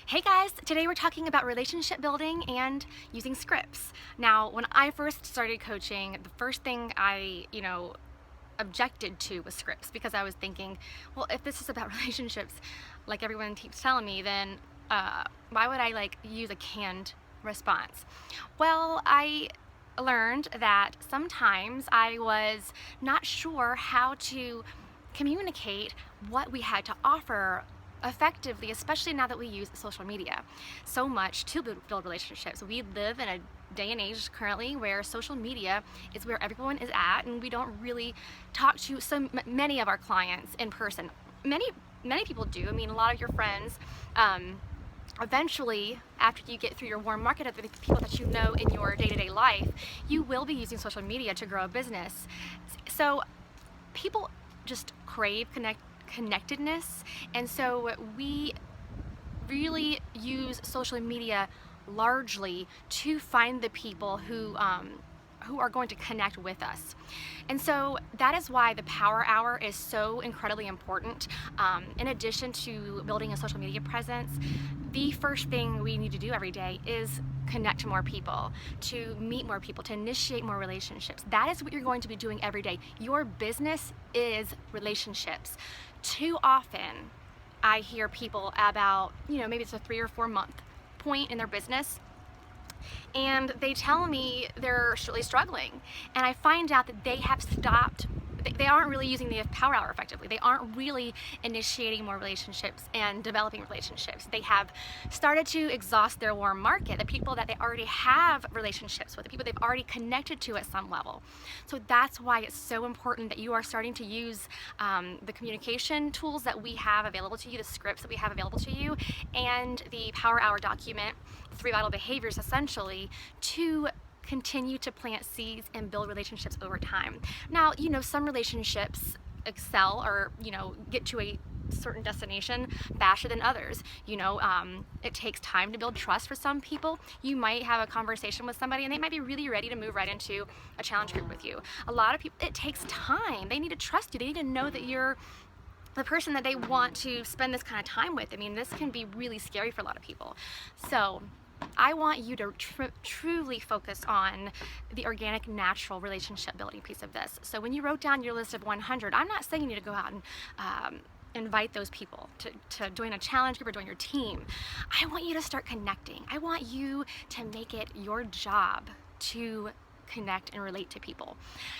Hey guys, today we're talking about relationship building and using scripts. Now, when I first started coaching, the first thing I, objected to was scripts because I was thinking, well, if this is about relationships, like everyone keeps telling me, then why would I use a canned response? Well, I learned that sometimes I was not sure how to communicate what we had to offer effectively, especially now that we use social media so much to build relationships. We live in a day and age currently where social media is where everyone is at, and we don't really talk to many of our clients in person. Many people do. I mean, a lot of your friends eventually, after you get through your warm market of the people that you know in your day-to-day life, you will be using social media to grow a business. So people just crave connectedness, and so we really use social media largely to find the people who are going to connect with us. And so that is why the Power Hour is so incredibly important. In addition to building a social media presence, the first thing we need to do every day is connect to more people, to meet more people, to initiate more relationships. That is what you're going to be doing every day. Your business is relationships. Too often, I hear people about, maybe it's a 3 or 4 month point in their business, and they tell me they're really struggling, and I find out that they have stopped. They aren't really using the Power Hour effectively. They aren't really initiating more relationships and developing relationships. They have started to exhaust their warm market, the people that they already have relationships with, the people they've already connected to at some level. So that's why it's so important that you are starting to use the communication tools that we have available to you, the scripts that we have available to you, and the Power Hour document, 3 vital behaviors essentially, to continue to plant seeds and build relationships over time. Now, some relationships excel or, get to a certain destination faster than others. It takes time to build trust for some people. You might have a conversation with somebody and they might be really ready to move right into a challenge group with you. A lot of people, it takes time. They need to trust you. They need to know that you're the person that they want to spend this kind of time with. I mean, this can be really scary for a lot of people. So I want you to truly focus on the organic, natural relationship building piece of this. So when you wrote down your list of 100, I'm not saying you need to go out and invite those people to join a challenge group or join your team. I want you to start connecting. I want you to make it your job to connect and relate to people.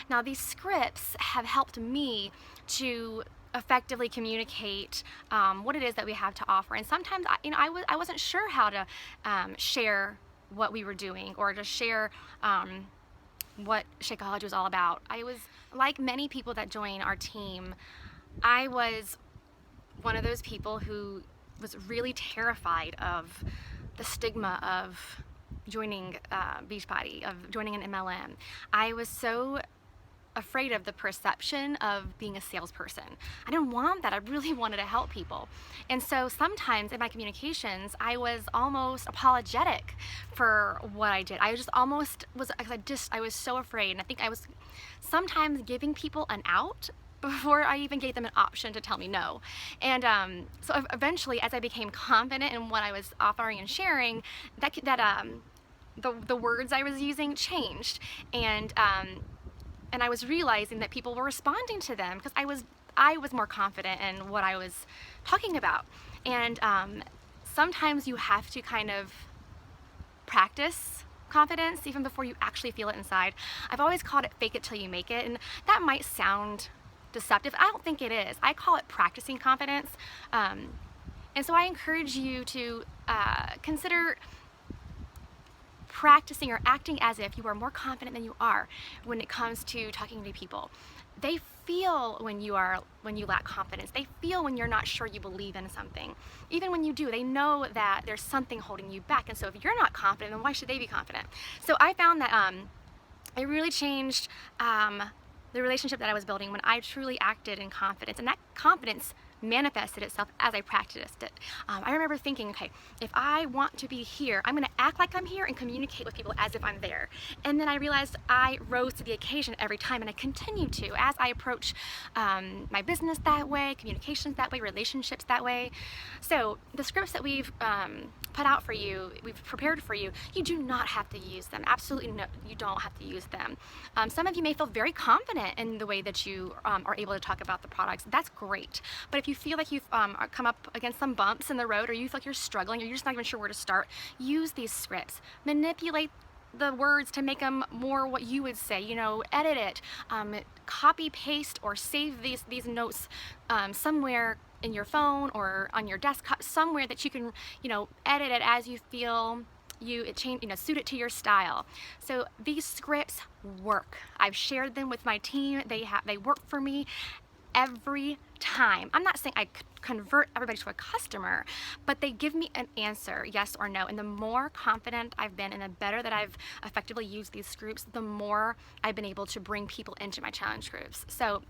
Now, these scripts have helped me to effectively communicate what it is that we have to offer. And sometimes, I wasn't sure how to share what we were doing or to share what Shakeology was all about. I was, like many people that join our team, I was one of those people who was really terrified of the stigma of joining Beachbody, of joining an MLM. I was so afraid of the perception of being a salesperson. I didn't want that. I really wanted to help people. And so sometimes in my communications, I was almost apologetic for what I did. I just almost was, I was so afraid. And I think I was sometimes giving people an out before I even gave them an option to tell me no. And so eventually, as I became confident in what I was offering and sharing, the words I was using changed. And I was realizing that people were responding to them because I was more confident in what I was talking about. And sometimes you have to kind of practice confidence even before you actually feel it inside. I've always called it fake it till you make it, and that might sound deceptive. I don't think it is. I call it practicing confidence. And so I encourage you to consider practicing or acting as if you are more confident than you are when it comes to talking to people. They feel when you lack confidence. They feel when you're not sure you believe in something. Even when you do, they know that there's something holding you back. And so if you're not confident, then why should they be confident? So I found that it really changed the relationship that I was building when I truly acted in confidence. And that confidence manifested itself as I practiced it. I remember thinking, okay, if I want to be here, I'm going to act like I'm here and communicate with people as if I'm there. And then I realized I rose to the occasion every time, and I continue to as I approach my business that way, communications that way, relationships that way. So the scripts that we've put out for you, we've prepared for you, you do not have to use them. Absolutely no, you don't have to use them. Some of you may feel very confident in the way that you are able to talk about the products. That's great. But if you feel like you've come up against some bumps in the road, or you feel like you're struggling, or you're just not even sure where to start, use these scripts. Manipulate the words to make them more what you would say, you know, edit it, copy paste or save these notes somewhere in your phone or on your desktop, somewhere that you can, you know, edit it as you feel suit it to your style. So these scripts work. I've shared them with my team. They work for me every time. I'm not saying I convert everybody to a customer, but they give me an answer, yes or no. And the more confident I've been and the better that I've effectively used these groups, the more I've been able to bring people into my challenge groups. So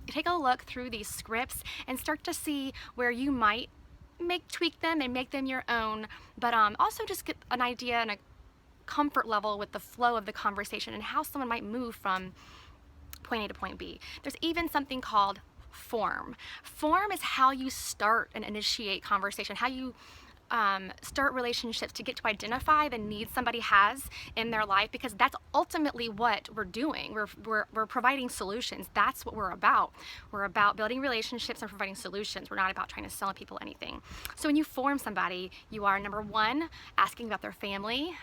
take a look through these scripts and start to see where you might tweak them and make them your own, but also just get an idea and a comfort level with the flow of the conversation and how someone might move from point A to point B. There's even something called form. Form is how you start and initiate conversation, how you start relationships, to get to identify the needs somebody has in their life, because that's ultimately what we're doing. We're providing solutions. That's what we're about. We're about building relationships and providing solutions. We're not about trying to sell people anything. So when you form somebody, you are, number one, asking about their family.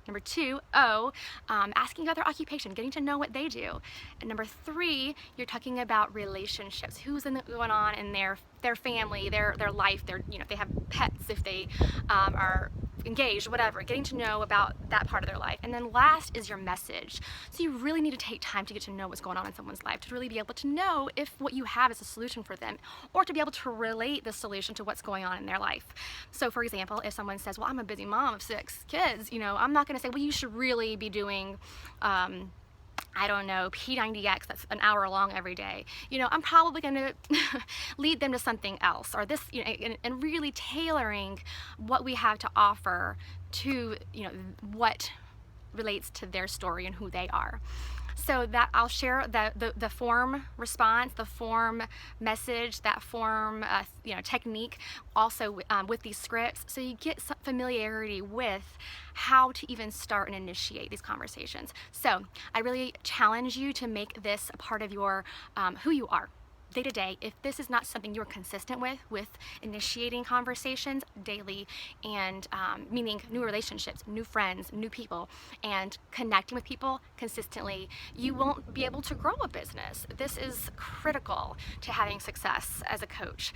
Number two, asking about their occupation, getting to know what they do. And number three, you're talking about relationships. Who's going on in their family, their life, if they have pets, if they are engaged, whatever, getting to know about that part of their life. And then last is your message. So you really need to take time to get to know what's going on in someone's life, to really be able to know if what you have is a solution for them, or to be able to relate the solution to what's going on in their life. So for example, if someone says, well, I'm a busy mom of 6 kids, I'm not going to say, well, you should really be doing I don't know, P90X that's an hour long every day. I'm probably going to lead them to something else, or this, and really tailoring what we have to offer to, what relates to their story and who they are. So that I'll share the form response, the form message, that form technique also with these scripts, so you get some familiarity with how to even start and initiate these conversations. So I really challenge you to make this a part of your who you are day to day. If this is not something you're consistent with initiating conversations daily, and meaning new relationships, new friends, new people, and connecting with people consistently, you won't be able to grow a business. This is critical to having success as a coach.